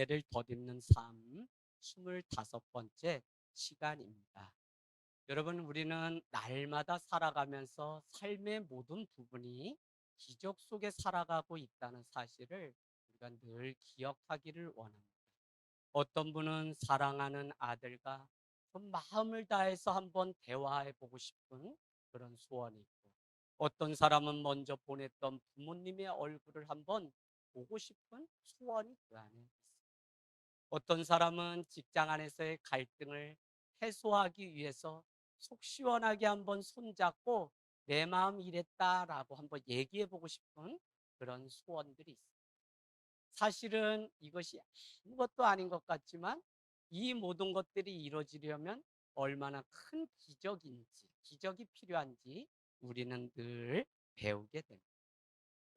예를 덧입는 삶 25번째 시간입니다. 여러분, 우리는 날마다 살아가면서 삶의 모든 부분이 기적 속에 살아가고 있다는 사실을 우리가 늘 기억하기를 원합니다. 어떤 분은 사랑하는 아들과 좀 마음을 다해서 한번 대화해 보고 싶은 그런 소원이 있고, 어떤 사람은 먼저 보냈던 부모님의 얼굴을 한번 보고 싶은 소원이 그 안에 있습니다. 어떤 사람은 직장 안에서의 갈등을 해소하기 위해서 속 시원하게 한번 손잡고 내 마음 이랬다라고 한번 얘기해 보고 싶은 그런 소원들이 있습니다. 사실은 이것이 아무것도 아닌 것 같지만 이 모든 것들이 이루어지려면 얼마나 큰 기적이 필요한지 우리는 늘 배우게 됩니다.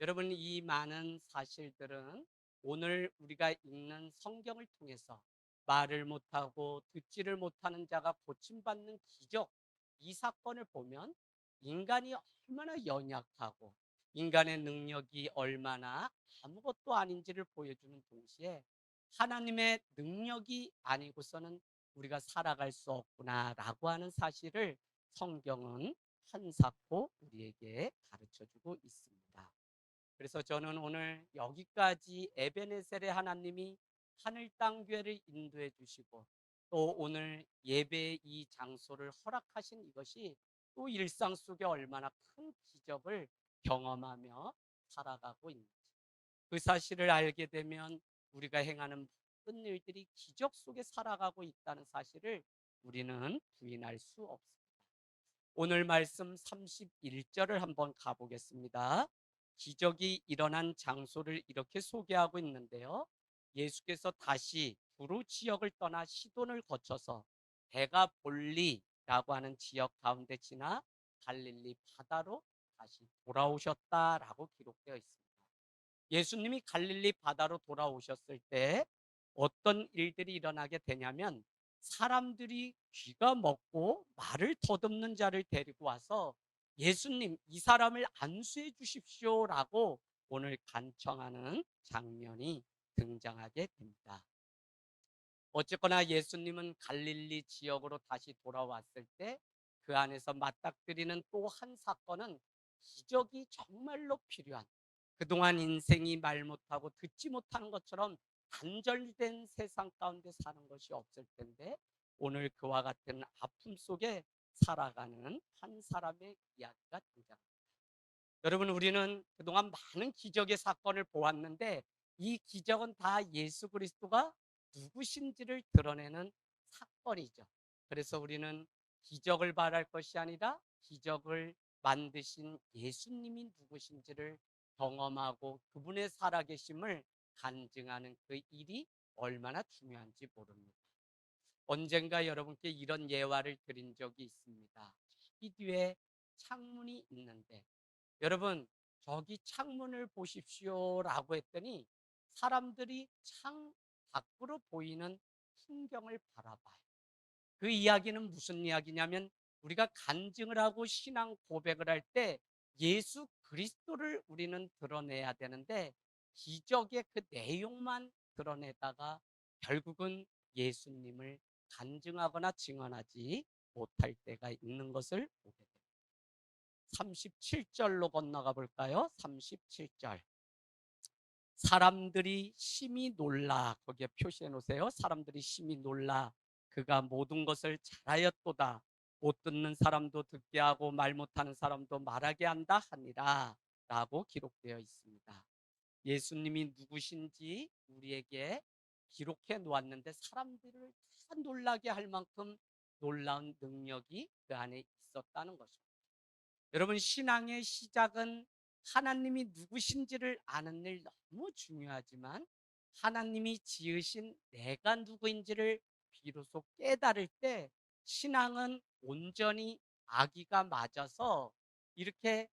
여러분, 이 많은 사실들은 오늘 우리가 읽는 성경을 통해서 말을 못하고 듣지를 못하는 자가 고침받는 기적, 이 사건을 보면 인간이 얼마나 연약하고 인간의 능력이 얼마나 아무것도 아닌지를 보여주는 동시에 하나님의 능력이 아니고서는 우리가 살아갈 수 없구나라고 하는 사실을 성경은 한사코 우리에게 가르쳐 주고 있습니다. 그래서 저는 오늘 여기까지 에베네셀의 하나님이 하늘 땅 교회를 인도해 주시고 또 오늘 예배 이 장소를 허락하신 이것이 또 일상 속에 얼마나 큰 기적을 경험하며 살아가고 있는지, 그 사실을 알게 되면 우리가 행하는 모든 일들이 기적 속에 살아가고 있다는 사실을 우리는 부인할 수 없습니다. 오늘 말씀 31절을 한번 가보겠습니다. 기적이 일어난 장소를 이렇게 소개하고 있는데요. 예수께서 다시 두루 지역을 떠나 시돈을 거쳐서 대가 볼리라고 하는 지역 가운데 지나 갈릴리 바다로 다시 돌아오셨다라고 기록되어 있습니다. 예수님이 갈릴리 바다로 돌아오셨을 때 어떤 일들이 일어나게 되냐면, 사람들이 귀가 먹고 말을 더듬는 자를 데리고 와서 예수님, 이 사람을 안수해 주십시오라고 오늘 간청하는 장면이 등장하게 됩니다. 어쨌거나 예수님은 갈릴리 지역으로 다시 돌아왔을 때 그 안에서 맞닥뜨리는 또 한 사건은 기적이 정말로 필요한, 그동안 인생이 말 못하고 듣지 못하는 것처럼 단절된 세상 가운데 사는 것이 없을 텐데 오늘 그와 같은 아픔 속에 살아가는 한 사람의 이야기가 등장합니다. 여러분, 우리는 그동안 많은 기적의 사건을 보았는데 이 기적은 다 예수 그리스도가 누구신지를 드러내는 사건이죠. 그래서 우리는 기적을 바랄 것이 아니라 기적을 만드신 예수님이 누구신지를 경험하고 그분의 살아계심을 간증하는 그 일이 얼마나 중요한지 모릅니다. 언젠가 여러분께 이런 예화를 드린 적이 있습니다. 이 뒤에 창문이 있는데, 여러분, 저기 창문을 보십시오라고 했더니 사람들이 창 밖으로 보이는 풍경을 바라봐요. 그 이야기는 무슨 이야기냐면, 우리가 간증을 하고 신앙 고백을 할 때 예수 그리스도를 우리는 드러내야 되는데 기적의 그 내용만 드러내다가 결국은 예수님을 간증하거나 증언하지 못할 때가 있는 것을 보게 됩니다. 37절로 건너가 볼까요? 37절. 사람들이 심히 놀라, 거기에 표시해 놓으세요. 사람들이 심히 놀라 그가 모든 것을 잘하였도다. 못 듣는 사람도 듣게 하고 말 못하는 사람도 말하게 한다 하니라 라고 기록되어 있습니다. 예수님이 누구신지 우리에게 기록해 놓았는데 사람들을 다 놀라게 할 만큼 놀라운 능력이 그 안에 있었다는 것입니다. 여러분, 신앙의 시작은 하나님이 누구신지를 아는 일 너무 중요하지만 하나님이 지으신 내가 누구인지를 비로소 깨달을 때 신앙은 온전히 아기가 맞아서 이렇게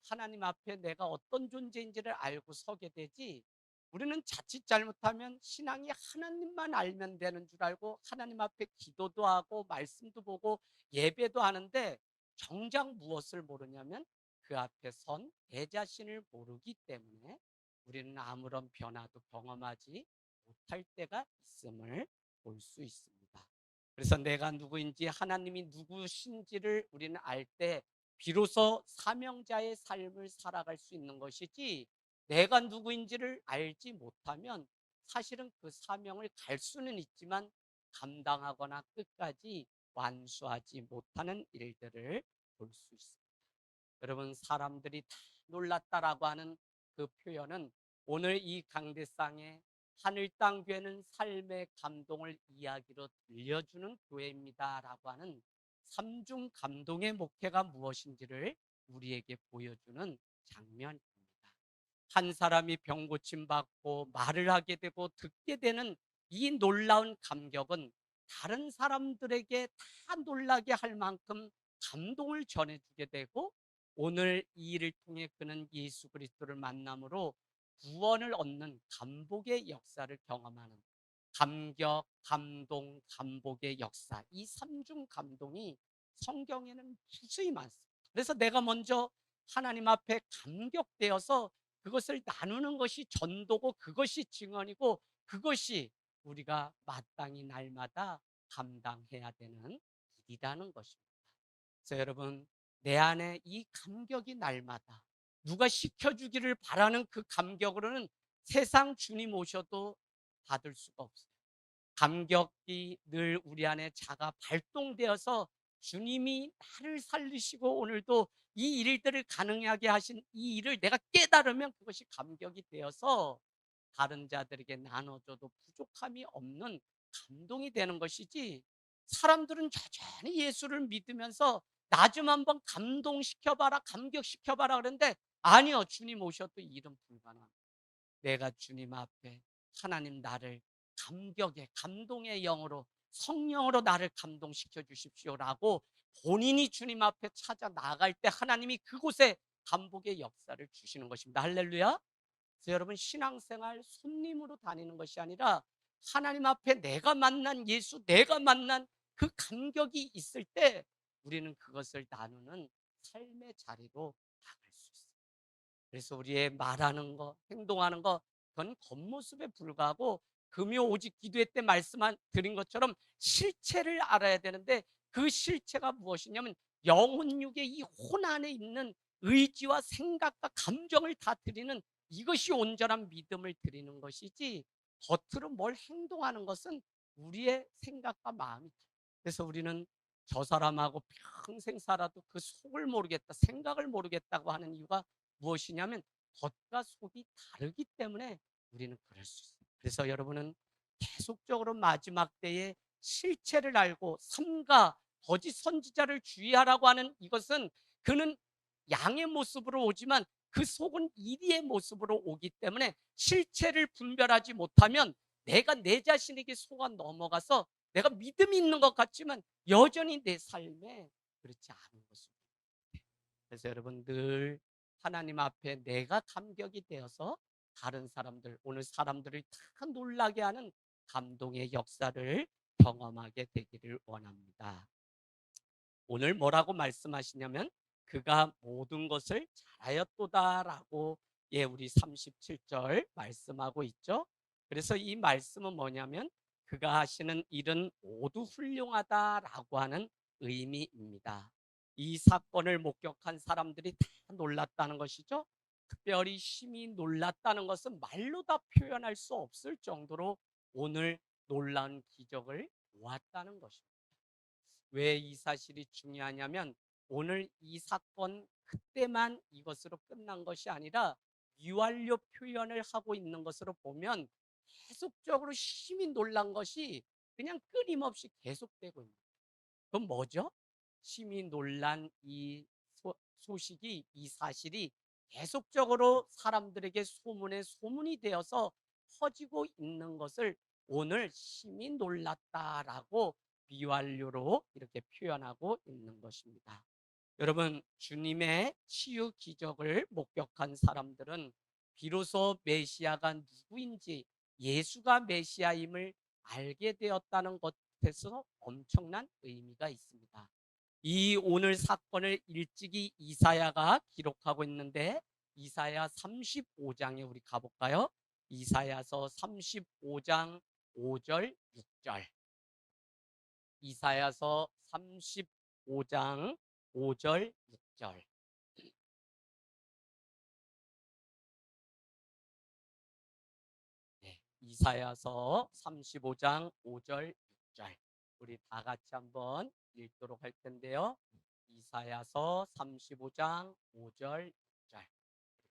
하나님 앞에 내가 어떤 존재인지를 알고 서게 되지, 우리는 자칫 잘못하면 신앙이 하나님만 알면 되는 줄 알고 하나님 앞에 기도도 하고 말씀도 보고 예배도 하는데 정작 무엇을 모르냐면 그 앞에 선 내 자신을 모르기 때문에 우리는 아무런 변화도 경험하지 못할 때가 있음을 볼 수 있습니다. 그래서 내가 누구인지 하나님이 누구신지를 우리는 알 때 비로소 사명자의 삶을 살아갈 수 있는 것이지, 내가 누구인지를 알지 못하면 사실은 그 사명을 갈 수는 있지만 감당하거나 끝까지 완수하지 못하는 일들을 볼 수 있습니다. 여러분, 사람들이 다 놀랐다라고 하는 그 표현은 오늘 이 강대상에 하늘 땅 교회는 삶의 감동을 이야기로 들려주는 교회입니다라고 하는 삼중 감동의 목회가 무엇인지를 우리에게 보여주는 장면입니다. 한 사람이 병 고침 받고 말을 하게 되고 듣게 되는 이 놀라운 감격은 다른 사람들에게 다 놀라게 할 만큼 감동을 전해주게 되고, 오늘 이 일을 통해 그는 예수 그리스도를 만남으로 구원을 얻는 감복의 역사를 경험하는, 감격, 감동, 감복의 역사, 이 삼중 감동이 성경에는 무수히 많습니다. 그래서 내가 먼저 하나님 앞에 감격되어서 그것을 나누는 것이 전도고, 그것이 증언이고, 그것이 우리가 마땅히 날마다 감당해야 되는 일이라는 것입니다. 그래서 여러분, 내 안에 이 감격이 날마다 누가 시켜주기를 바라는 그 감격으로는 세상 주님 오셔도 받을 수가 없어요. 감격이 늘 우리 안에 자가 발동되어서 주님이 나를 살리시고 오늘도 이 일들을 가능하게 하신 이 일을 내가 깨달으면 그것이 감격이 되어서 다른 자들에게 나눠줘도 부족함이 없는 감동이 되는 것이지, 사람들은 여전히 예수를 믿으면서 나 좀 한번 감동시켜봐라, 감격시켜봐라 그러는데, 아니요, 주님 오셔도 일은 불가능합니다. 내가 주님 앞에 하나님 나를 감격의 감동의 영으로, 성령으로 나를 감동시켜 주십시오라고 본인이 주님 앞에 찾아 나갈 때 하나님이 그곳에 감복의 역사를 주시는 것입니다. 할렐루야. 그래서 여러분, 신앙생활 손님으로 다니는 것이 아니라 하나님 앞에 내가 만난 예수, 내가 만난 그 감격이 있을 때 우리는 그것을 나누는 삶의 자리로 나갈 수 있어요. 그래서 우리의 말하는 거, 행동하는 거, 그건 겉모습에 불과하고 금요 오직 기도회 때 말씀 드린 것처럼 실체를 알아야 되는데, 그 실체가 무엇이냐면 영혼 육의 이 혼 안에 있는 의지와 생각과 감정을 다 드리는, 이것이 온전한 믿음을 드리는 것이지, 겉으로 뭘 행동하는 것은 우리의 생각과 마음이. 그래서 우리는 저 사람하고 평생 살아도 그 속을 모르겠다, 생각을 모르겠다고 하는 이유가 무엇이냐면 겉과 속이 다르기 때문에 우리는 그럴 수 있어요. 그래서 여러분은 계속적으로 마지막 때에 실체를 알고 삼가 거짓 선지자를 주의하라고 하는 이것은, 그는 양의 모습으로 오지만 그 속은 이리의 모습으로 오기 때문에 실체를 분별하지 못하면 내가 내 자신에게 속아 넘어가서 내가 믿음이 있는 것 같지만 여전히 내 삶에 그렇지 않은 것입니다. 그래서 여러분, 늘 하나님 앞에 내가 감격이 되어서 다른 사람들, 오늘 사람들을 다 놀라게 하는 감동의 역사를 경험하게 되기를 원합니다. 오늘 뭐라고 말씀하시냐면 그가 모든 것을 잘하였도다라고, 우리 37절 말씀하고 있죠. 그래서 이 말씀은 뭐냐면 그가 하시는 일은 모두 훌륭하다라고 하는 의미입니다. 이 사건을 목격한 사람들이 다 놀랐다는 것이죠. 특별히 심히 놀랐다는 것은 말로 다 표현할 수 없을 정도로 오늘 놀라운 기적을 보았다는 것입니다. 왜 이 사실이 중요하냐면 오늘 이 사건 그때만 이것으로 끝난 것이 아니라 유한료 표현을 하고 있는 것으로 보면 계속적으로 심히 놀란 것이 그냥 끊임없이 계속되고 있는 거예요. 그건 뭐죠? 심히 놀란 이 소식이, 이 사실이 계속적으로 사람들에게 소문에 소문이 되어서 퍼지고 있는 것을 오늘 심히 놀랐다라고 비완료로 이렇게 표현하고 있는 것입니다. 여러분, 주님의 치유 기적을 목격한 사람들은 비로소 메시아가 누구인지, 예수가 메시아임을 알게 되었다는 것에서 엄청난 의미가 있습니다. 이 오늘 사건을 일찍이 이사야가 기록하고 있는데, 이사야 35장에 우리 가볼까요? 이사야서 35장 5절 6절. 이사야서 35장 5절 6절. 네, 이사야서 35장 5절 6절. 우리 다 같이 한번 읽도록 할 텐데요. 이사야서 35장 5절 6절.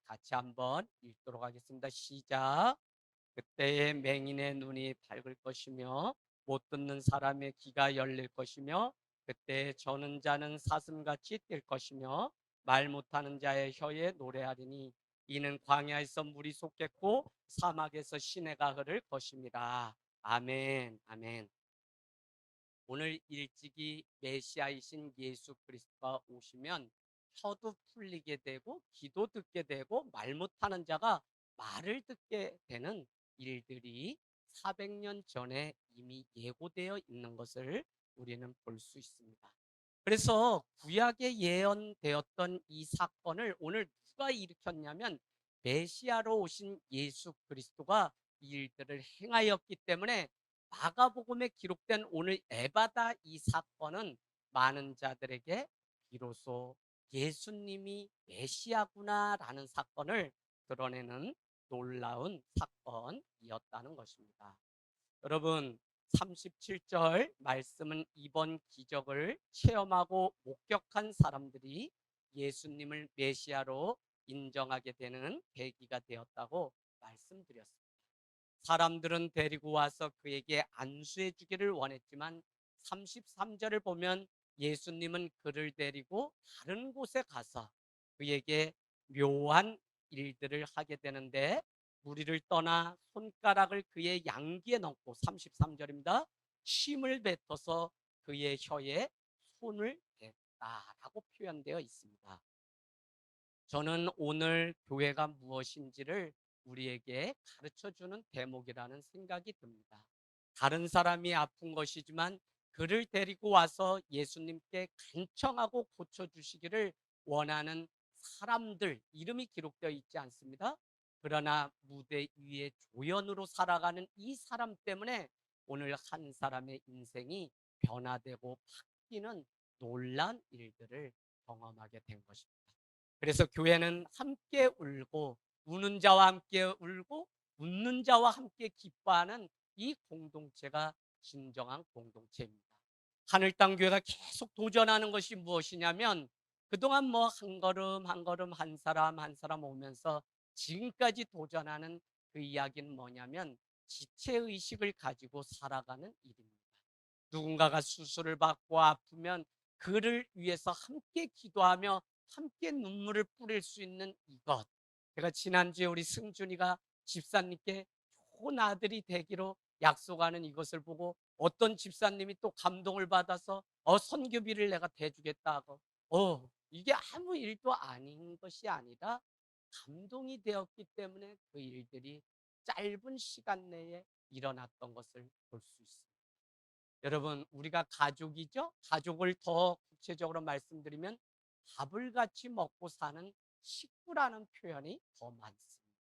같이 한번 읽도록 하겠습니다. 시작. 그때에 맹인의 눈이 밝을 것이며 못 듣는 사람의 귀가 열릴 것이며 그때에 저는 자는 사슴같이 뛸 것이며 말 못하는 자의 혀에 노래하리니 이는 광야에서 물이 솟겠고 사막에서 시내가 흐를 것입니다. 아멘. 아멘. 오늘 일찍이 메시아이신 예수 그리스도가 오시면 혀도 풀리게 되고 귀도 듣게 되고 말 못하는 자가 말을 듣게 되는 일들이 400년 전에 이미 예고되어 있는 것을 우리는 볼 수 있습니다. 그래서 구약에 예언되었던 이 사건을 오늘 누가 일으켰냐면 메시아로 오신 예수 그리스도가 이 일들을 행하였기 때문에 마가복음에 기록된 오늘 에바다 이 사건은 많은 자들에게 비로소 예수님이 메시아구나라는 사건을 드러내는 놀라운 사건이었다는 것입니다. 여러분, 37절 말씀은 이번 기적을 체험하고 목격한 사람들이 예수님을 메시아로 인정하게 되는 계기가 되었다고 말씀드렸습니다. 사람들은 데리고 와서 그에게 안수해 주기를 원했지만 33절을 보면 예수님은 그를 데리고 다른 곳에 가서 그에게 묘한 일들을 하게 되는데 무리를 떠나 손가락을 그의 양귀에 넣고 33절입니다. 침을 뱉어서 그의 혀에 손을 댔다라고 표현되어 있습니다. 저는 오늘 교회가 무엇인지를 우리에게 가르쳐 주는 대목이라는 생각이 듭니다. 다른 사람이 아픈 것이지만 그를 데리고 와서 예수님께 간청하고 고쳐주시기를 원하는 사람들 이름이 기록되어 있지 않습니다. 그러나 무대 위에 조연으로 살아가는 이 사람 때문에 오늘 한 사람의 인생이 변화되고 바뀌는 놀란 일들을 경험하게 된 것입니다. 그래서 교회는 함께 울고 우는 자와 함께 울고 웃는 자와 함께 기뻐하는 이 공동체가 진정한 공동체입니다. 하늘 땅 교회가 계속 도전하는 것이 무엇이냐면 그동안 뭐 한 걸음 한 걸음 한 사람 한 사람 오면서 지금까지 도전하는 그 이야기는 뭐냐면 지체의식을 가지고 살아가는 일입니다. 누군가가 수술을 받고 아프면 그를 위해서 함께 기도하며 함께 눈물을 뿌릴 수 있는 이것. 제가 지난주에 우리 승준이가 집사님께 좋은 아들이 되기로 약속하는 이것을 보고 어떤 집사님이 또 감동을 받아서 선교비를 내가 대주겠다고 이게 아무 일도 아닌 것이 아니라 감동이 되었기 때문에 그 일들이 짧은 시간 내에 일어났던 것을 볼 수 있습니다. 여러분, 우리가 가족이죠? 가족을 더 구체적으로 말씀드리면 밥을 같이 먹고 사는 식구라는 표현이 더 많습니다.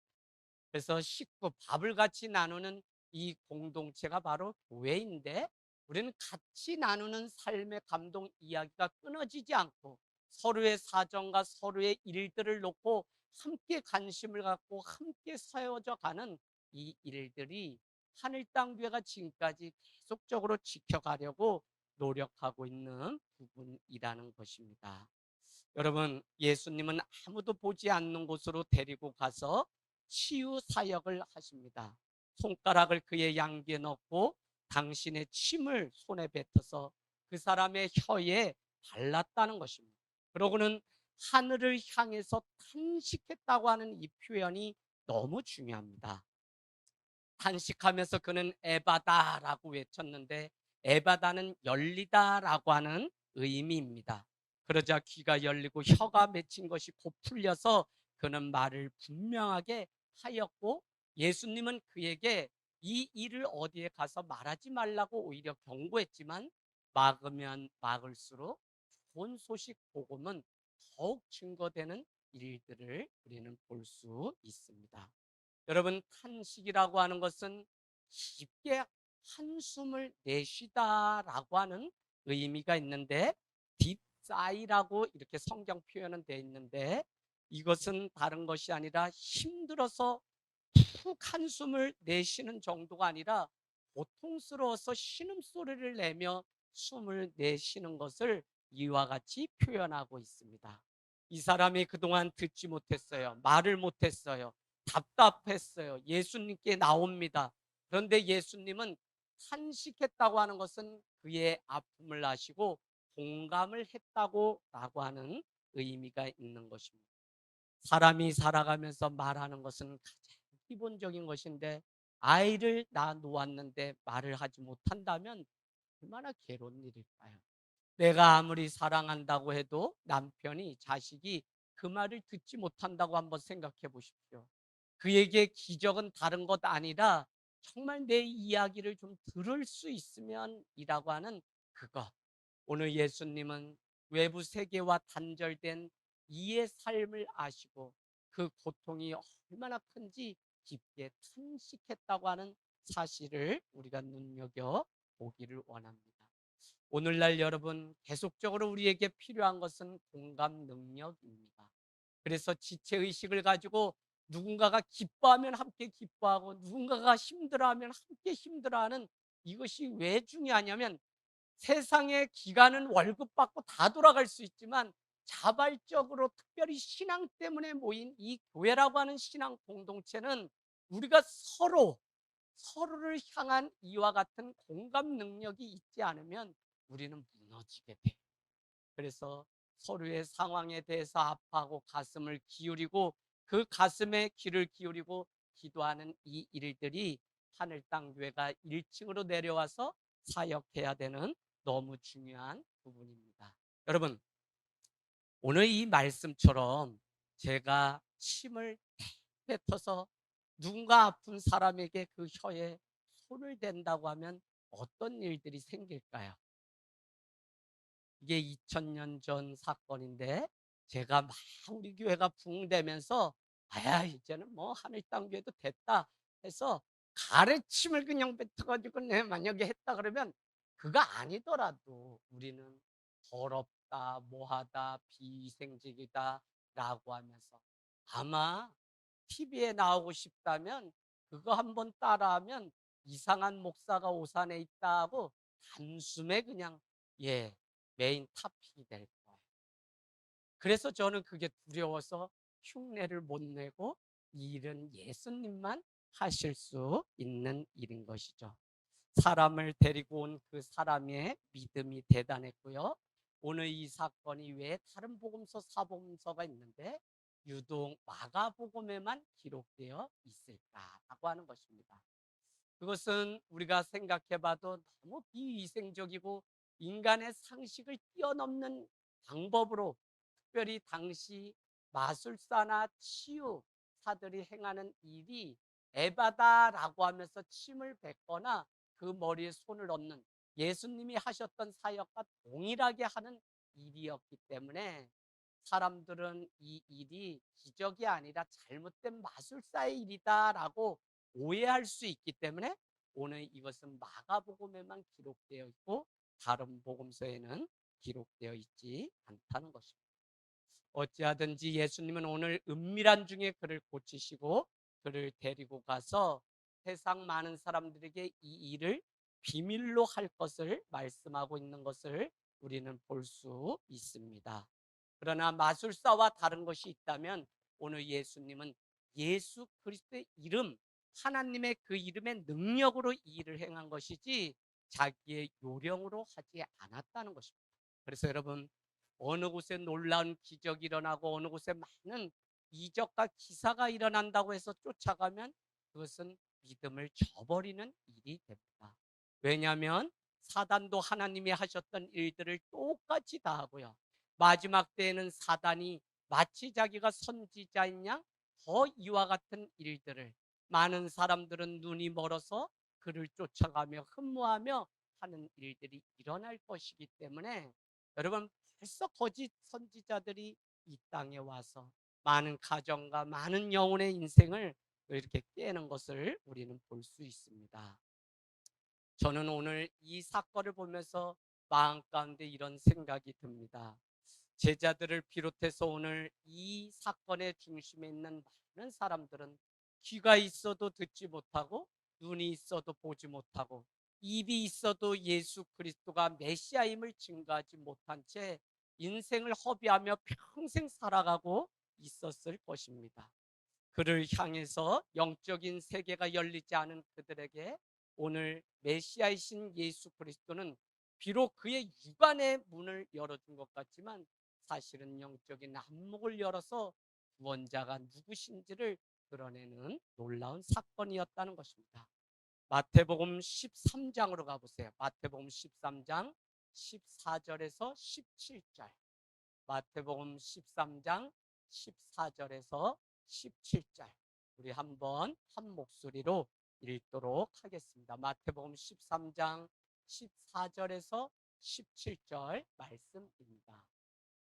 그래서 식구, 밥을 같이 나누는 이 공동체가 바로 교회인데 우리는 같이 나누는 삶의 감동 이야기가 끊어지지 않고 서로의 사정과 서로의 일들을 놓고 함께 관심을 갖고 함께 세워져 가는 이 일들이 하늘 땅 교회가 지금까지 계속적으로 지켜가려고 노력하고 있는 부분이라는 것입니다. 여러분, 예수님은 아무도 보지 않는 곳으로 데리고 가서 치유 사역을 하십니다. 손가락을 그의 양귀에 넣고 당신의 침을 손에 뱉어서 그 사람의 혀에 발랐다는 것입니다. 그러고는 하늘을 향해서 탄식했다고 하는 이 표현이 너무 중요합니다. 탄식하면서 그는 에바다라고 외쳤는데 에바다는 열리다라고 하는 의미입니다. 그러자 귀가 열리고 혀가 맺힌 것이 곧 풀려서 그는 말을 분명하게 하였고 예수님은 그에게 이 일을 어디에 가서 말하지 말라고 오히려 경고했지만 막으면 막을수록 좋은 소식 복음은 더욱 증거되는 일들을 우리는 볼 수 있습니다. 여러분, 탄식이라고 하는 것은 깊게 한숨을 내쉬다라고 하는 의미가 있는데, 딥사이라고 이렇게 성경 표현은 되어 있는데, 이것은 다른 것이 아니라 힘들어서 푹 한숨을 내쉬는 정도가 아니라 고통스러워서 신음소리를 내며 숨을 내쉬는 것을 이와 같이 표현하고 있습니다. 이 사람이 그동안 듣지 못했어요. 말을 못했어요. 답답했어요. 예수님께 나옵니다. 그런데 예수님은 탄식했다고 하는 것은 그의 아픔을 아시고 공감을 했다고 라고 하는 의미가 있는 것입니다. 사람이 살아가면서 말하는 것은 가장 기본적인 것인데, 아이를 낳아 놓았는데 말을 하지 못한다면 얼마나 괴로운 일일까요? 내가 아무리 사랑한다고 해도 남편이, 자식이 그 말을 듣지 못한다고 한번 생각해 보십시오. 그에게 기적은 다른 것 아니라 정말 내 이야기를 좀 들을 수 있으면 이라고 하는 그것. 오늘 예수님은 외부 세계와 단절된 이의 삶을 아시고 그 고통이 얼마나 큰지 깊게 탄식했다고 하는 사실을 우리가 눈여겨 보기를 원합니다. 오늘날 여러분, 계속적으로 우리에게 필요한 것은 공감 능력입니다. 그래서 지체의식을 가지고 누군가가 기뻐하면 함께 기뻐하고 누군가가 힘들어하면 함께 힘들어하는, 이것이 왜 중요하냐면, 세상의 기간은 월급 받고 다 돌아갈 수 있지만 자발적으로 특별히 신앙 때문에 모인 이 교회라고 하는 신앙 공동체는 우리가 서로를 향한 이와 같은 공감 능력이 있지 않으면 우리는 무너지게 돼요. 그래서 서로의 상황에 대해서 아파하고 가슴을 기울이고 그 가슴에 귀를 기울이고 기도하는 이 일들이 하늘 땅 교회가 1층으로 내려와서 사역해야 되는 너무 중요한 부분입니다. 여러분, 오늘 이 말씀처럼 제가 침을 뱉어서 누군가 아픈 사람에게 그 혀에 손을 댄다고 하면 어떤 일들이 생길까요? 이게 2000년 전 사건인데, 제가 막 우리 교회가 부흥되면서 아야 이제는 뭐 하늘 땅 교회도 됐다 해서 가르침을 그냥 뱉어가지고 내 만약에 했다 그러면, 그거 아니더라도 우리는 더럽다, 뭐하다, 비위생적이다 라고 하면서, 아마 TV에 나오고 싶다면 그거 한번 따라하면 이상한 목사가 오산에 있다 하고 단숨에 그냥, 예, 메인 탑픽이 될 거예요. 그래서 저는 그게 두려워서 흉내를 못 내고, 이 일은 예수님만 하실 수 있는 일인 것이죠. 사람을 데리고 온 그 사람의 믿음이 대단했고요. 오늘 이 사건이 왜 다른 복음서, 사복음서가 있는데 유독 마가복음에만 기록되어 있을까라고 하는 것입니다. 그것은 우리가 생각해 봐도 너무 비위생적이고 인간의 상식을 뛰어넘는 방법으로, 특별히 당시 마술사나 치유사들이 행하는 일이 에바다라고 하면서 침을 뱉거나 그 머리에 손을 얹는, 예수님이 하셨던 사역과 동일하게 하는 일이었기 때문에 사람들은 이 일이 기적이 아니라 잘못된 마술사의 일이다라고 오해할 수 있기 때문에 오늘 이것은 마가복음에만 기록되어 있고 다른 복음서에는 기록되어 있지 않다는 것입니다. 어찌하든지 예수님은 오늘 은밀한 중에 그를 고치시고 그를 데리고 가서 세상 많은 사람들에게 이 일을 비밀로 할 것을 말씀하고 있는 것을 우리는 볼 수 있습니다. 그러나 마술사와 다른 것이 있다면 오늘 예수님은 예수 그리스도의 이름, 하나님의 그 이름의 능력으로 이 일을 행한 것이지 자기의 요령으로 하지 않았다는 것입니다. 그래서 여러분, 어느 곳에 놀라운 기적이 일어나고 어느 곳에 많은 이적과 기사가 일어난다고 해서 쫓아가면 그것은 믿음을 저버리는 일이 됩니다. 왜냐하면 사단도 하나님이 하셨던 일들을 똑같이 다 하고요. 마지막 때에는 사단이 마치 자기가 선지자인 양 더 이와 같은 일들을, 많은 사람들은 눈이 멀어서 그를 쫓아가며 흠모하며 하는 일들이 일어날 것이기 때문에, 여러분, 벌써 거짓 선지자들이 이 땅에 와서 많은 가정과 많은 영혼의 인생을 이렇게 깨는 것을 우리는 볼 수 있습니다. 저는 오늘 이 사건을 보면서 마음 가운데 이런 생각이 듭니다. 제자들을 비롯해서 오늘 이 사건의 중심에 있는 많은 사람들은 귀가 있어도 듣지 못하고 눈이 있어도 보지 못하고 입이 있어도 예수 그리스도가 메시아임을 증거하지 못한 채 인생을 허비하며 평생 살아가고 있었을 것입니다. 그를 향해서 영적인 세계가 열리지 않은 그들에게 오늘 메시아이신 예수 그리스도는 비록 그의 육안의 문을 열어준 것 같지만 사실은 영적인 안목을 열어서 구원자가 누구신지를 드러내는 놀라운 사건이었다는 것입니다. 마태복음 13장으로 가보세요. 마태복음 13장 14절에서 17절. 마태복음 13장 14절에서 17절. 우리 한번 한 목소리로 읽도록 하겠습니다. 마태복음 13장 14절에서 17절 말씀입니다.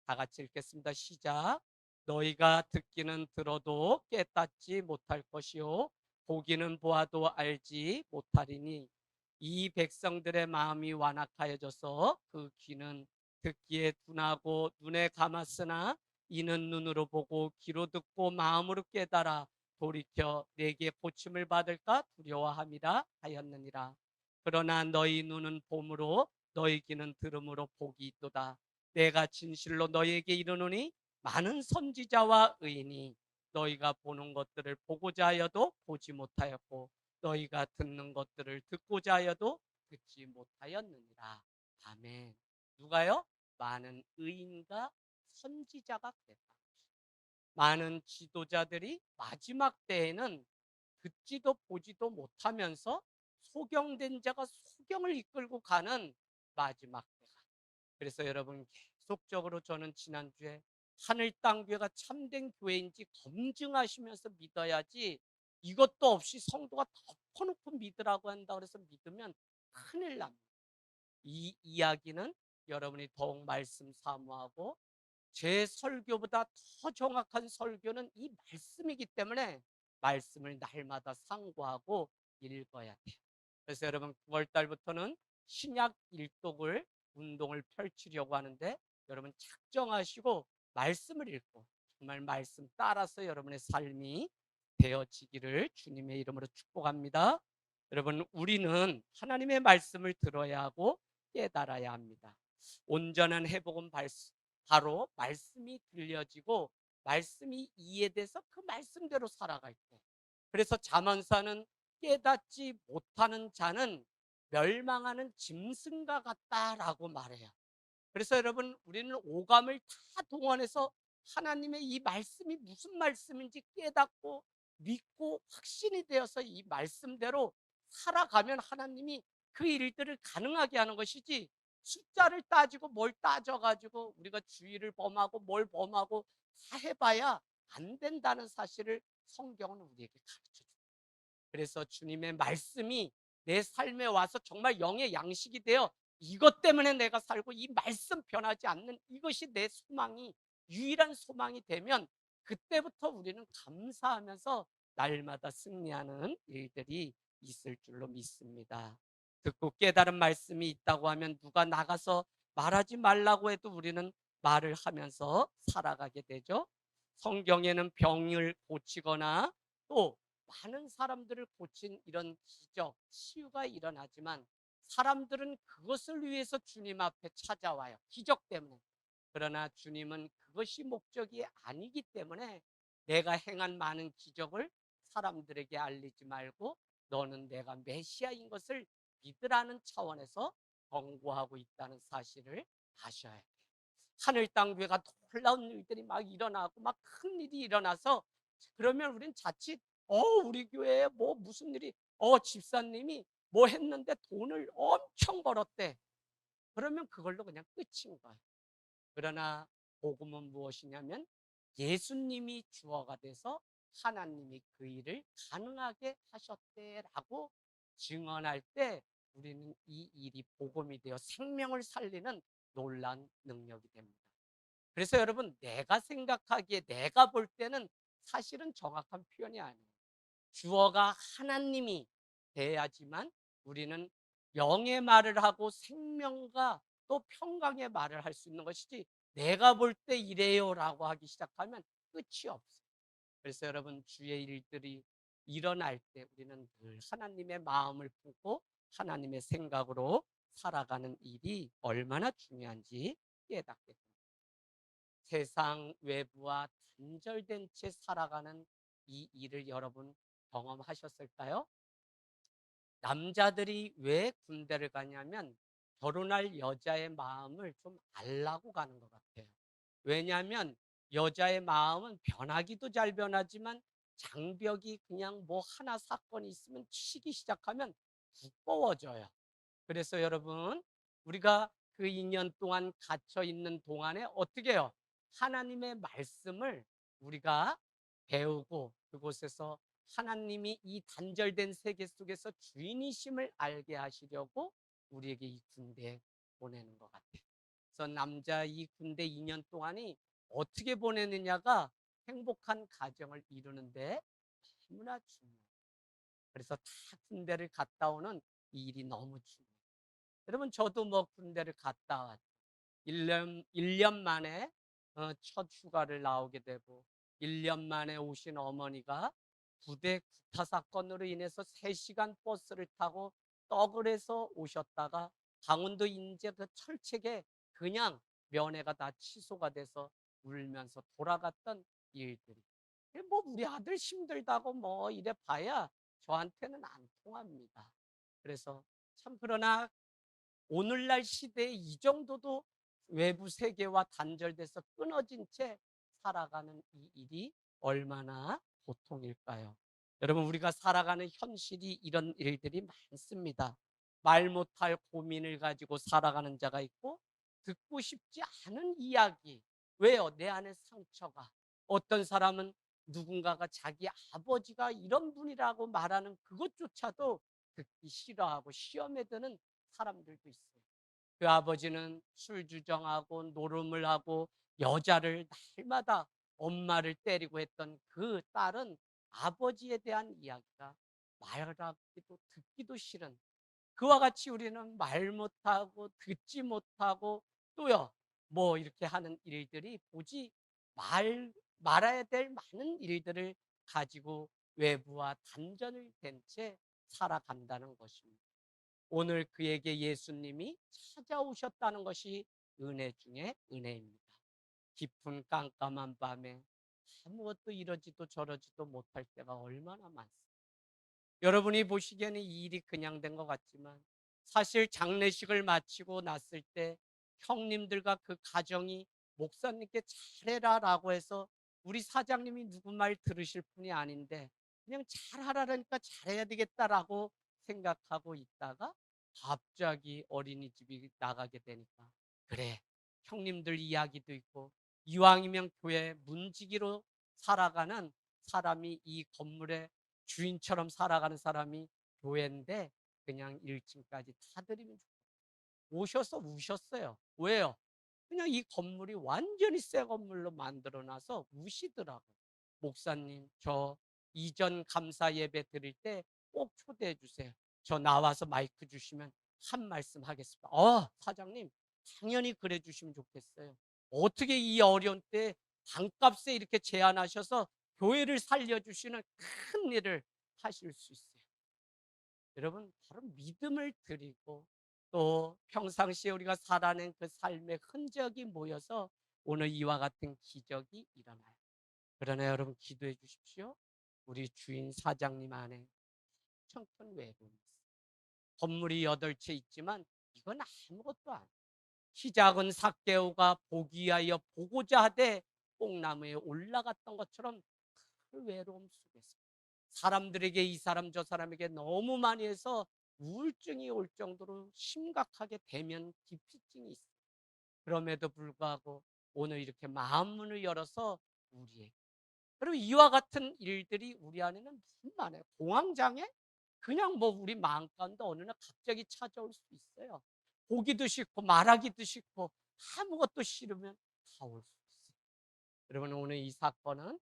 다 같이 읽겠습니다. 시작. 너희가 듣기는 들어도 깨닫지 못할 것이요 보기는 보아도 알지 못하리니 이 백성들의 마음이 완악하여져서 그 귀는 듣기에 둔하고 눈에 감았으나 이는 눈으로 보고 귀로 듣고 마음으로 깨달아 돌이켜 내게 고침을 받을까 두려워함이라 하였느니라. 그러나 너희 눈은 봄으로 너희 귀는 들음으로 복이 있도다. 내가 진실로 너희에게 이르노니 많은 선지자와 의인이 너희가 보는 것들을 보고자 하여도 보지 못하였고 너희가 듣는 것들을 듣고자 하여도 듣지 못하였느니라. 아멘. 누가요? 많은 의인과 선지자가 그랬다. 많은 지도자들이 마지막 때에는 듣지도 보지도 못하면서 소경된 자가 소경을 이끌고 가는 마지막 때가. 그래서 여러분 계속적으로 저는 지난주에 하늘 땅 교회가 참된 교회인지 검증하시면서 믿어야지 이것도 없이 성도가 덮어놓고 믿으라고 한다 그래서 믿으면 큰일 납니다. 이 이야기는 여러분이 더욱 말씀 사모하고 제 설교보다 더 정확한 설교는 이 말씀이기 때문에 말씀을 날마다 상고하고 읽어야 돼요. 그래서 여러분 9월 달부터는 신약 일독을 운동을 펼치려고 하는데 여러분 작정하시고 말씀을 읽고 정말 말씀 따라서 여러분의 삶이 되어지기를 주님의 이름으로 축복합니다. 여러분 우리는 하나님의 말씀을 들어야 하고 깨달아야 합니다. 온전한 회복은 바로 말씀이 들려지고 말씀이 이해돼서 그 말씀대로 살아갈 때. 그래서 잠언사는 깨닫지 못하는 자는 멸망하는 짐승과 같다라고 말해요. 그래서 여러분 우리는 오감을 다 동원해서 하나님의 이 말씀이 무슨 말씀인지 깨닫고 믿고 확신이 되어서 이 말씀대로 살아가면 하나님이 그 일들을 가능하게 하는 것이지 숫자를 따지고 뭘 따져가지고 우리가 주의를 범하고 뭘 범하고 다 해봐야 안 된다는 사실을 성경은 우리에게 가르쳐줍니다. 그래서 주님의 말씀이 내 삶에 와서 정말 영의 양식이 되어 이것 때문에 내가 살고 이 말씀 변하지 않는 이것이 내 소망이 유일한 소망이 되면 그때부터 우리는 감사하면서 날마다 승리하는 일들이 있을 줄로 믿습니다. 듣고 깨달은 말씀이 있다고 하면 누가 나가서 말하지 말라고 해도 우리는 말을 하면서 살아가게 되죠. 성경에는 병을 고치거나 또 많은 사람들을 고친 이런 기적, 치유가 일어나지만 사람들은 그것을 위해서 주님 앞에 찾아와요. 기적 때문에. 그러나 주님은 그것이 목적이 아니기 때문에 내가 행한 많은 기적을 사람들에게 알리지 말고 너는 내가 메시아인 것을 믿으라는 차원에서 권고하고 있다는 사실을 아셔야 돼요. 하늘 땅 교회가 놀라운 일들이 막 일어나고 막 큰 일이 일어나서 그러면 우린 자칫 우리 교회에 뭐 무슨 일이 집사님이 뭐 했는데 돈을 엄청 벌었대. 그러면 그걸로 그냥 끝인 거예요. 그러나 복음은 무엇이냐면 예수님이 주어가 돼서 하나님이 그 일을 가능하게 하셨대라고 증언할 때 우리는 이 일이 복음이 되어 생명을 살리는 놀라운 능력이 됩니다. 그래서 여러분 내가 생각하기에 내가 볼 때는 사실은 정확한 표현이 아니에요. 주어가 하나님이 돼야지만 우리는 영의 말을 하고 생명과 또 평강의 말을 할 수 있는 것이지, 내가 볼 때 이래요라고 하기 시작하면 끝이 없어요. 그래서 여러분, 주의 일들이 일어날 때 우리는 늘 하나님의 마음을 품고 하나님의 생각으로 살아가는 일이 얼마나 중요한지 깨닫게 됩니다. 세상 외부와 단절된 채 살아가는 이 일을 여러분 경험하셨을까요? 남자들이 왜 군대를 가냐면 결혼할 여자의 마음을 좀 알라고 가는 것 같아요. 왜냐하면 여자의 마음은 변하기도 잘 변하지만 장벽이 그냥 뭐 하나 사건이 있으면 치기 시작하면 두꺼워져요. 그래서 여러분, 우리가 그 2년 동안 갇혀 있는 동안에 어떻게 해요? 하나님의 말씀을 우리가 배우고 그곳에서 하나님이 이 단절된 세계 속에서 주인이심을 알게 하시려고 우리에게 이 군대에 보내는 것 같아요. 그래서 남자 이 군대 2년 동안이 어떻게 보내느냐가 행복한 가정을 이루는데 너무나 중요해요. 그래서 다 군대를 갔다 오는 이 일이 너무 중요해요. 여러분, 저도 뭐 군대를 갔다 왔죠. 1년 만에 첫 휴가를 나오게 되고, 1년 만에 오신 어머니가 부대 구타 사건으로 인해서 3시간 버스를 타고 떡을 해서 오셨다가 강원도 인제 그 철책에 그냥 면회가 다 취소가 돼서 울면서 돌아갔던 일들이, 뭐 우리 아들 힘들다고 뭐 이래 봐야 저한테는 안 통합니다. 그래서 참, 그러나 오늘날 시대에 이 정도도 외부 세계와 단절돼서 끊어진 채 살아가는 이 일이 얼마나 고통일까요? 여러분, 우리가 살아가는 현실이 이런 일들이 많습니다. 말 못할 고민을 가지고 살아가는 자가 있고, 듣고 싶지 않은 이야기. 왜요? 내 안에 상처가. 어떤 사람은 누군가가 자기 아버지가 이런 분이라고 말하는 그것조차도 듣기 싫어하고 시험에 드는 사람들도 있어요. 그 아버지는 술주정하고 노름을 하고 여자를 날마다 엄마를 때리고 했던 그 딸은 아버지에 대한 이야기가 말하기도 듣기도 싫은, 그와 같이 우리는 말 못하고 듣지 못하고 또요 뭐 이렇게 하는 일들이 보지 말아야 될 많은 일들을 가지고 외부와 단절을 된 채 살아간다는 것입니다. 오늘 그에게 예수님이 찾아오셨다는 것이 은혜 중에 은혜입니다. 깊은 깜깜한 밤에 아무것도 이러지도 저러지도 못할 때가 얼마나 많습니까? 여러분이 보시기에는 이 일이 그냥 된 것 같지만, 사실 장례식을 마치고 났을 때 형님들과 그 가정이 목사님께 잘해라라고 해서, 우리 사장님이 누구 말 들으실 분이 아닌데 그냥 잘하라니까 잘해야 되겠다라고 생각하고 있다가 갑자기 어린이집이 나가게 되니까, 그래, 형님들 이야기도 있고 이왕이면 교회 문지기로 살아가는 사람이, 이 건물에 주인처럼 살아가는 사람이 교회인데 그냥 1층까지 타드리면 좋겠다. 오셔서 우셨어요. 왜요? 그냥 이 건물이 완전히 새 건물로 만들어놔서 우시더라고요. 목사님, 저 이전 감사 예배 드릴 때 꼭 초대해 주세요. 저 나와서 마이크 주시면 한 말씀 하겠습니다. 사장님, 당연히 그래 주시면 좋겠어요. 어떻게 이 어려운 때 반값에 이렇게 제안하셔서 교회를 살려주시는 큰 일을 하실 수 있어요. 여러분, 바로 믿음을 드리고 또 평상시에 우리가 살아낸 그 삶의 흔적이 모여서 오늘 이와 같은 기적이 일어나요. 그러나 여러분, 기도해 주십시오. 우리 주인 사장님 안에 엄청 큰 외로움이 있어요. 건물이 8채 있지만 이건 아무것도 아니에요. 키 작은 삭개오가 보기 위하여 보고자 하되 뽕나무에 올라갔던 것처럼 그 외로움 속에서 사람들에게, 이 사람 저 사람에게 너무 많이 해서 우울증이 올 정도로 심각하게 대면 기피증이 있어요. 그럼에도 불구하고 오늘 이렇게 마음문을 열어서 우리에게, 그리고 이와 같은 일들이 우리 안에는 너무 많아요. 공황장애? 그냥 뭐 우리 마음 가운데 어느 날 갑자기 찾아올 수 있어요. 보기도 싫고 말하기도 싫고 아무것도 싫으면 다 올 수 있어요. 여러분, 오늘 이 사건은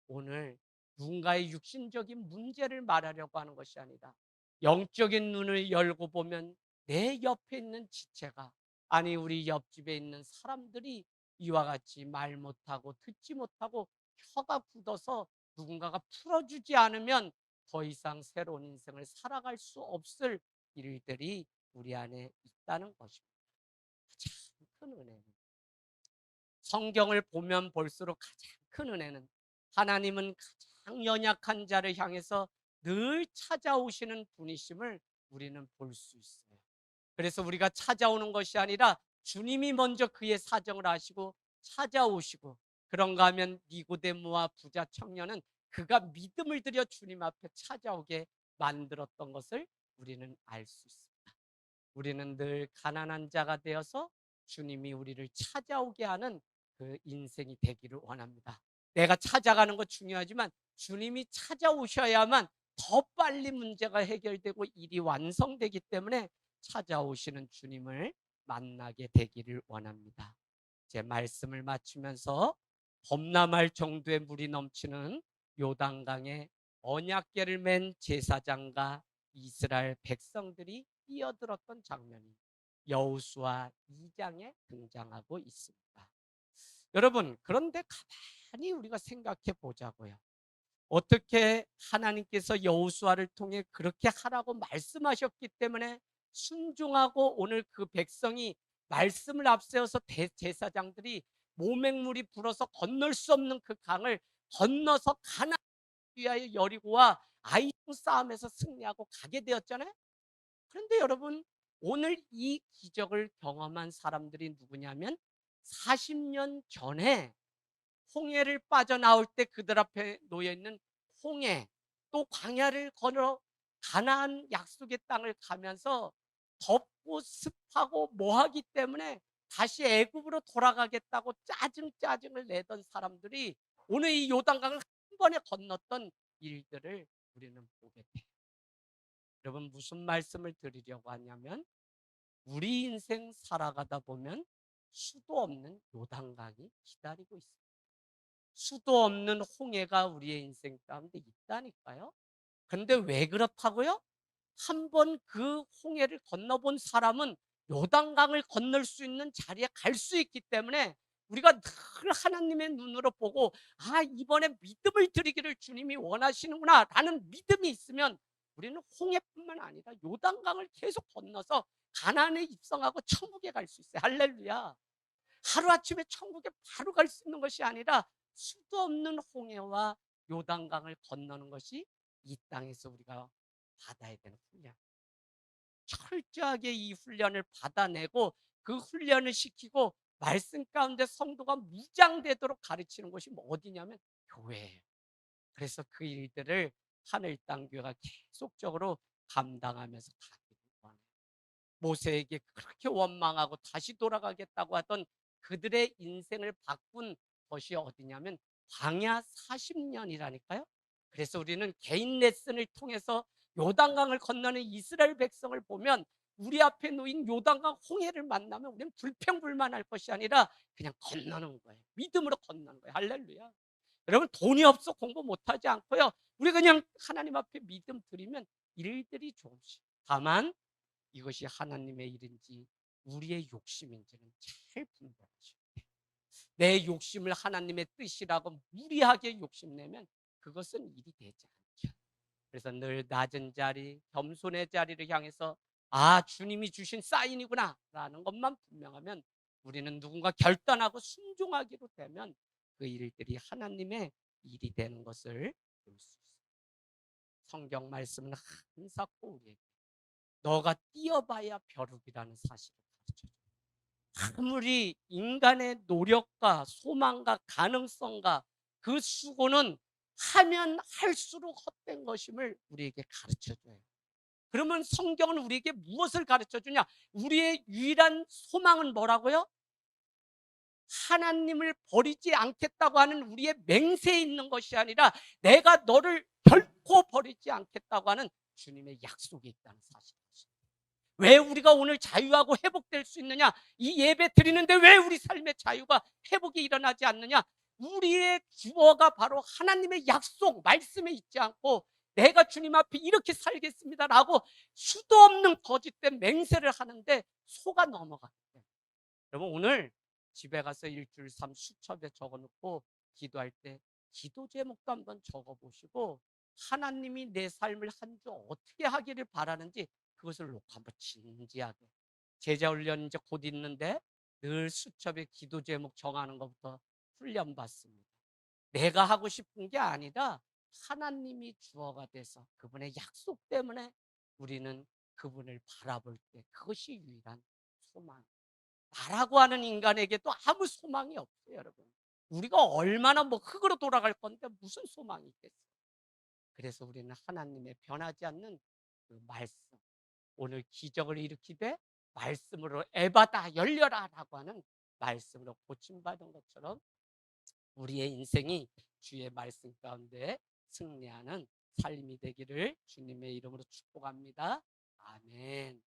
오늘 누군가의 육신적인 문제를 말하려고 하는 것이 아니라 영적인 눈을 열고 보면 내 옆에 있는 지체가, 아니 우리 옆집에 있는 사람들이 이와 같이 말 못하고 듣지 못하고 혀가 굳어서 누군가가 풀어주지 않으면 더 이상 새로운 인생을 살아갈 수 없을 일들이 우리 안에 있다는 것입니다. 가장 큰 은혜는, 성경을 보면 볼수록 가장 큰 은혜는, 하나님은 가장 연약한 자를 향해서 늘 찾아오시는 분이심을 우리는 볼 수 있어요. 그래서 우리가 찾아오는 것이 아니라 주님이 먼저 그의 사정을 아시고 찾아오시고, 그런가 하면 니고데모와 부자 청년은 그가 믿음을 들여 주님 앞에 찾아오게 만들었던 것을 우리는 알 수 있습니다. 우리는 늘 가난한 자가 되어서 주님이 우리를 찾아오게 하는 그 인생이 되기를 원합니다. 내가 찾아가는 것 중요하지만 주님이 찾아오셔야만 더 빨리 문제가 해결되고 일이 완성되기 때문에 찾아오시는 주님을 만나게 되기를 원합니다. 제 말씀을 마치면서 범람할 정도의 물이 넘치는 요단강에 언약궤를 맨 제사장과 이스라엘 백성들이 뛰어들었던 장면이 여호수아 2장에 등장하고 있습니다. 여러분, 그런데 가만히 우리가 생각해 보자고요. 어떻게 하나님께서 여호수아를 통해 그렇게 하라고 말씀하셨기 때문에 순종하고 오늘 그 백성이 말씀을 앞세워서 대제사장들이 모맹물이 불어서 건널 수 없는 그 강을 건너서 가나안 위하여 여리고와 아이 싸움에서 승리하고 가게 되었잖아요. 그런데 여러분, 오늘 이 기적을 경험한 사람들이 누구냐면 40년 전에 홍해를 빠져나올 때 그들 앞에 놓여있는 홍해, 또 광야를 건너 가나안 약속의 땅을 가면서 덥고 습하고 뭐하기 때문에 다시 애굽으로 돌아가겠다고 짜증을 내던 사람들이 오늘 이 요단강을 한 번에 건넜던 일들을 우리는 보게 돼요. 여러분, 무슨 말씀을 드리려고 하냐면 우리 인생 살아가다 보면 수도 없는 요단강이 기다리고 있습니다. 수도 없는 홍해가 우리의 인생 가운데 있다니까요. 그런데 왜 그렇다고요? 한번 그 홍해를 건너본 사람은 요단강을 건널 수 있는 자리에 갈 수 있기 때문에 우리가 늘 하나님의 눈으로 보고, 아, 이번에 믿음을 드리기를 주님이 원하시는구나 라는 믿음이 있으면 우리는 홍해뿐만 아니라 요단강을 계속 건너서 가나안에 입성하고 천국에 갈 수 있어요. 할렐루야. 하루아침에 천국에 바로 갈 수 있는 것이 아니라 수도 없는 홍해와 요단강을 건너는 것이 이 땅에서 우리가 받아야 되는 훈련. 철저하게 이 훈련을 받아내고 그 훈련을 시키고 말씀 가운데 성도가 무장되도록 가르치는 것이 뭐 어디냐면 교회예요. 그래서 그 일들을 하늘 땅 교회가 계속적으로 감당하면서 가기를 원해요. 모세에게 그렇게 원망하고 다시 돌아가겠다고 하던 그들의 인생을 바꾼 것이 어디냐면 광야 40년이라니까요. 그래서 우리는 개인 레슨을 통해서 요단강을 건너는 이스라엘 백성을 보면 우리 앞에 놓인 요단강 홍해를 만나면 우리는 불평불만할 것이 아니라 그냥 건너는 거예요. 믿음으로 건너는 거예요. 할렐루야. 여러분, 돈이 없어 공부 못하지 않고요. 우리 그냥 하나님 앞에 믿음 드리면 일들이 조금씩. 다만 이것이 하나님의 일인지 우리의 욕심인지는 잘 분별하셔야 돼요. 내 욕심을 하나님의 뜻이라고 무리하게 욕심내면 그것은 일이 되지 않죠. 그래서 늘 낮은 자리, 겸손의 자리를 향해서 아, 주님이 주신 사인이구나 라는 것만 분명하면 우리는 누군가 결단하고 순종하기로 되면 그 일들이 하나님의 일이 되는 것을 볼 수 있습니다. 성경 말씀은 한사코 우리에게 너가 뛰어봐야 벼룩이라는 사실을 가르쳐줘요. 아무리 인간의 노력과 소망과 가능성과 그 수고는 하면 할수록 헛된 것임을 우리에게 가르쳐줘요. 그러면 성경은 우리에게 무엇을 가르쳐주냐? 우리의 유일한 소망은 뭐라고요? 하나님을 버리지 않겠다고 하는 우리의 맹세에 있는 것이 아니라 내가 너를 결코 버리지 않겠다고 하는 주님의 약속이 있다는 사실입니다. 왜 우리가 오늘 자유하고 회복될 수 있느냐? 이 예배 드리는데 왜 우리 삶의 자유가 회복이 일어나지 않느냐? 우리의 주어가 바로 하나님의 약속, 말씀에 있지 않고 내가 주님 앞에 이렇게 살겠습니다라고 수도 없는 거짓된 맹세를 하는데 속아 넘어가요. 여러분 오늘 집에 가서 일주일 삶 수첩에 적어놓고 기도할 때 기도 제목도 한번 적어보시고 하나님이 내 삶을 한 주 어떻게 하기를 바라는지 그것을 놓고 한번 진지하게 제자훈련 이제 곧 있는데 늘 수첩에 기도 제목 정하는 것부터 훈련받습니다. 내가 하고 싶은 게 아니라 하나님이 주어가 돼서 그분의 약속 때문에 우리는 그분을 바라볼 때 그것이 유일한 소망. 나라고 하는 인간에게도 아무 소망이 없어요, 여러분. 우리가 얼마나 뭐 흙으로 돌아갈 건데 무슨 소망이 있겠어요. 그래서 우리는 하나님의 변하지 않는 그 말씀, 오늘 기적을 일으키되 말씀으로 에바다 열려라라고 하는 말씀으로 고침받은 것처럼 우리의 인생이 주의 말씀 가운데 승리하는 삶이 되기를 주님의 이름으로 축복합니다. 아멘.